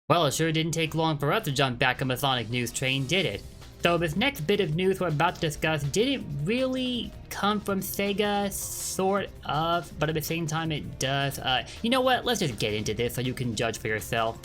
Well, it sure didn't take long for us to jump back on the Sonic news train, did it? So this next bit of news we're about to discuss didn't really come from Sega, sort of, but at the same time it does. You know what, let's just get into this so you can judge for yourself.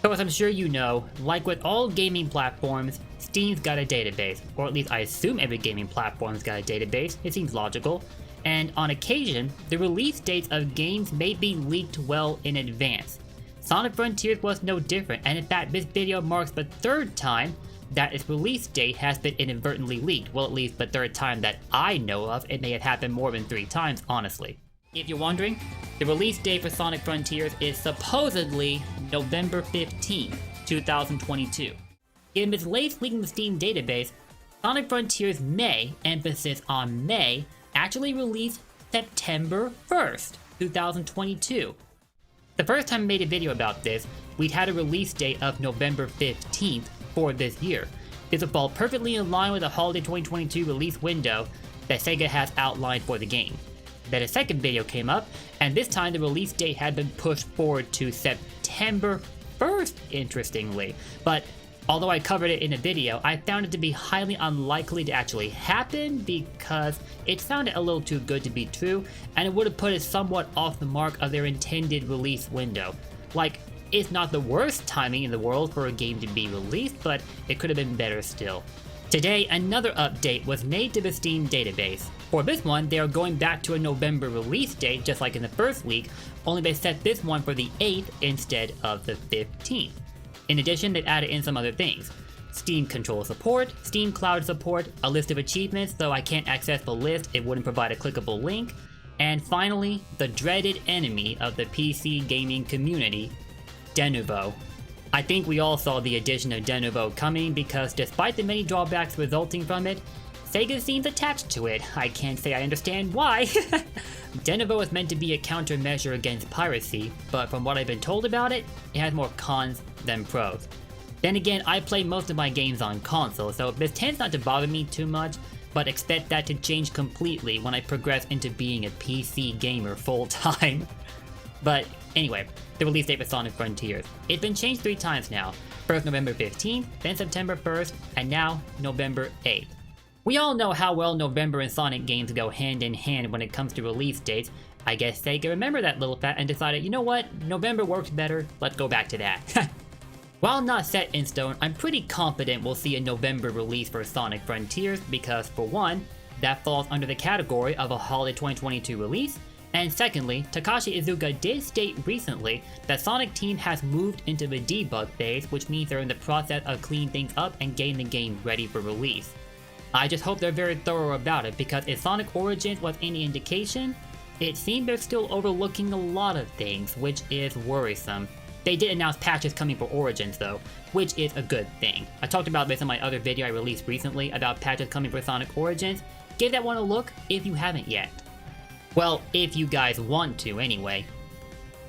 So as I'm sure you know, like with all gaming platforms, Steam's got a database, or at least I assume every gaming platform's got a database, it seems logical. And on occasion, the release dates of games may be leaked well in advance. Sonic Frontiers was no different, and in fact this video marks the third time that its release date has been inadvertently leaked. Well, at least the third time that I know of. It may have happened more than 3 times, honestly. If you're wondering, the release date for Sonic Frontiers is supposedly November 15, 2022. In its latest leak in the Steam database, Sonic Frontiers may, emphasis on may, actually release September 1st, 2022. The first time I made a video about this, we'd had a release date of November 15th for this year. This would fall perfectly in line with the holiday 2022 release window that Sega has outlined for the game. Then a second video came up, and this time the release date had been pushed forward to September 1st, interestingly. But although I covered it in a video, I found it to be highly unlikely to actually happen because it sounded a little too good to be true, and it would have put it somewhat off the mark of their intended release window. Like, it's not the worst timing in the world for a game to be released, but it could have been better still. Today, another update was made to the Steam database. For this one, they are going back to a November release date, just like in the first leak, only they set this one for the 8th instead of the 15th. In addition, they've added in some other things. Steam Control support, Steam Cloud support, a list of achievements, though I can't access the list, it wouldn't provide a clickable link, and finally, the dreaded enemy of the PC gaming community, Denuvo. I think we all saw the addition of Denuvo coming because despite the many drawbacks resulting from it, Sega seems attached to it. I can't say I understand why. Denuvo is meant to be a countermeasure against piracy, but from what I've been told about it, it has more cons than pros. Then again, I play most of my games on console, so this tends not to bother me too much, but expect that to change completely when I progress into being a PC gamer full time. But anyway, the release date for Sonic Frontiers. It's been changed 3 times now. First November 15th, then September 1st, and now November 8th. We all know how well November and Sonic games go hand in hand when it comes to release dates. I guess Sega remembered that little fact and decided, you know what, November works better, let's go back to that. While not set in stone, I'm pretty confident we'll see a November release for Sonic Frontiers because, for one, that falls under the category of a holiday 2022 release, and secondly, Takashi Iizuka did state recently that Sonic Team has moved into the debug phase, which means they're in the process of cleaning things up and getting the game ready for release. I just hope they're very thorough about it, because if Sonic Origins was any indication, it seems they're still overlooking a lot of things, which is worrisome. They did announce patches coming for Origins though, which is a good thing. I talked about this in my other video I released recently about patches coming for Sonic Origins. Give that one a look if you haven't yet. Well, if you guys want to anyway.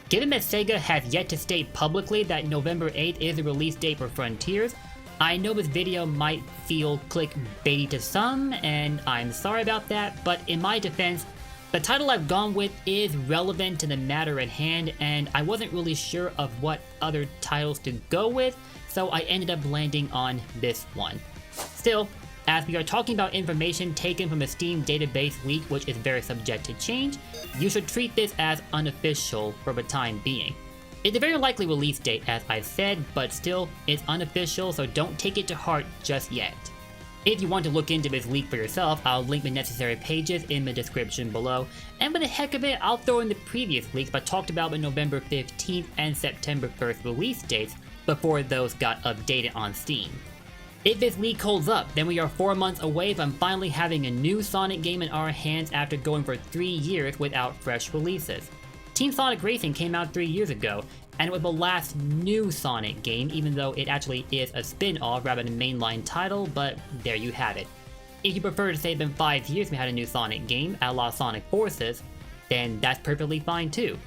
Given that Sega has yet to state publicly that November 8th is the release date for Frontiers, I know this video might feel clickbaity to some, and I'm sorry about that, but in my defense, the title I've gone with is relevant to the matter at hand, and I wasn't really sure of what other titles to go with, so I ended up landing on this one. Still, as we are talking about information taken from a Steam database leak which is very subject to change, you should treat this as unofficial for the time being. It's a very likely release date as I've said, but still, it's unofficial, so don't take it to heart just yet. If you want to look into this leak for yourself, I'll link the necessary pages in the description below, and for the heck of it, I'll throw in the previous leaks but talked about the November 15th and September 1st release dates before those got updated on Steam. If this leak holds up, then we are 4 months away from finally having a new Sonic game in our hands after going for 3 years without fresh releases. Team Sonic Racing came out 3 years ago, and it was the last new Sonic game, even though it actually is a spin-off rather than a mainline title, but there you have it. If you prefer to say it's been 5 years we had a new Sonic game, a la Sonic Forces, then that's perfectly fine too.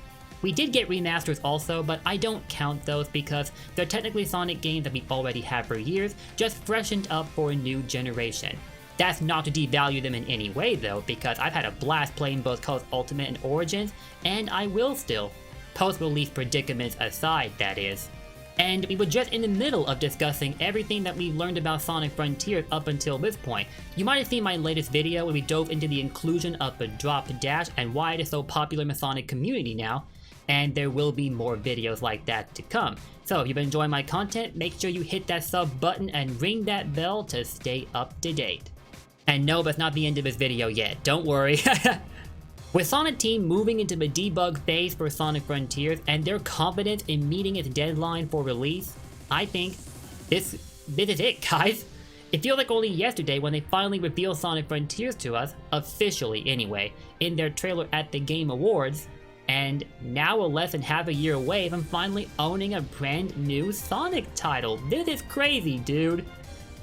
We did get remasters also, but I don't count those because they're technically Sonic games that we've already had for years, just freshened up for a new generation. That's not to devalue them in any way though, because I've had a blast playing both Colors Ultimate and Origins, and I will still. Post-release predicaments aside, that is. And we were just in the middle of discussing everything that we've learned about Sonic Frontiers up until this point. You might have seen my latest video where we dove into the inclusion of the drop dash and why it is so popular in the Sonic community now, and there will be more videos like that to come. So if you've been enjoying my content, make sure you hit that sub button and ring that bell to stay up to date. And no, that's not the end of this video yet, don't worry. With Sonic Team moving into the debug phase for Sonic Frontiers and their confidence in meeting its deadline for release, I think this is it, guys. It feels like only yesterday when they finally revealed Sonic Frontiers to us, officially anyway, in their trailer at the Game Awards, and now we're less than half a year away from finally owning a brand new Sonic title. This is crazy, dude.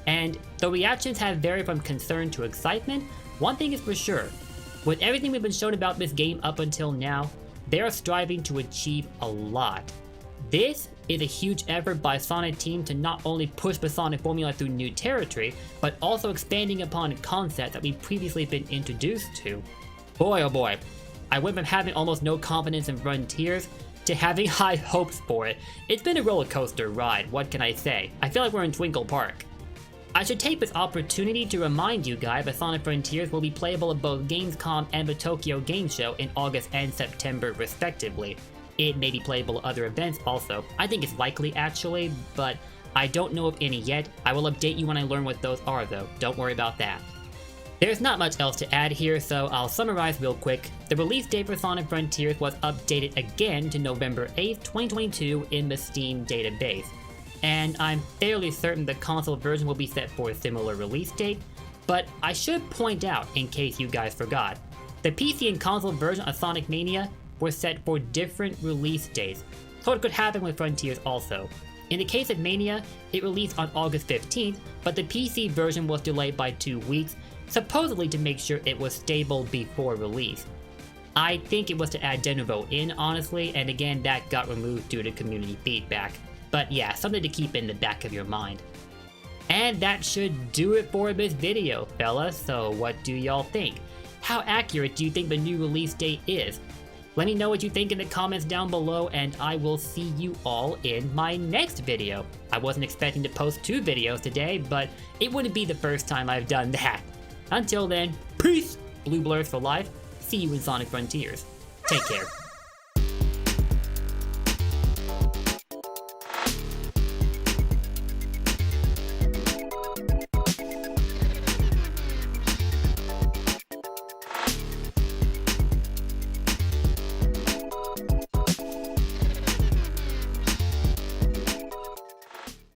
And the reactions have varied from concern to excitement. One thing is for sure. With everything we've been shown about this game up until now, they are striving to achieve a lot. This is a huge effort by Sonic Team to not only push the Sonic formula through new territory, but also expanding upon concepts that we've previously been introduced to. Boy oh boy, I went from having almost no confidence in Frontiers to having high hopes for it. It's been a roller coaster ride, what can I say? I feel like we're in Twinkle Park. I should take this opportunity to remind you guys that Sonic Frontiers will be playable at both Gamescom and the Tokyo Game Show in August and September respectively. It may be playable at other events also. I think it's likely actually, but I don't know of any yet. I will update you when I learn what those are though, don't worry about that. There's not much else to add here, so I'll summarize real quick. The release date for Sonic Frontiers was updated again to November 8th, 2022 in the Steam database. And I'm fairly certain the console version will be set for a similar release date, but I should point out, in case you guys forgot, the PC and console version of Sonic Mania were set for different release dates, so it could happen with Frontiers also. In the case of Mania, it released on August 15th, but the PC version was delayed by 2 weeks, supposedly to make sure it was stable before release. I think it was to add Denuvo in, honestly, and again that got removed due to community feedback. But yeah, something to keep in the back of your mind. And that should do it for this video, fellas, so what do y'all think? How accurate do you think the new release date is? Let me know what you think in the comments down below, and I will see you all in my next video. I wasn't expecting to post 2 videos today, but it wouldn't be the first time I've done that. Until then, peace! Blue Blurs for life. See you in Sonic Frontiers. Take care.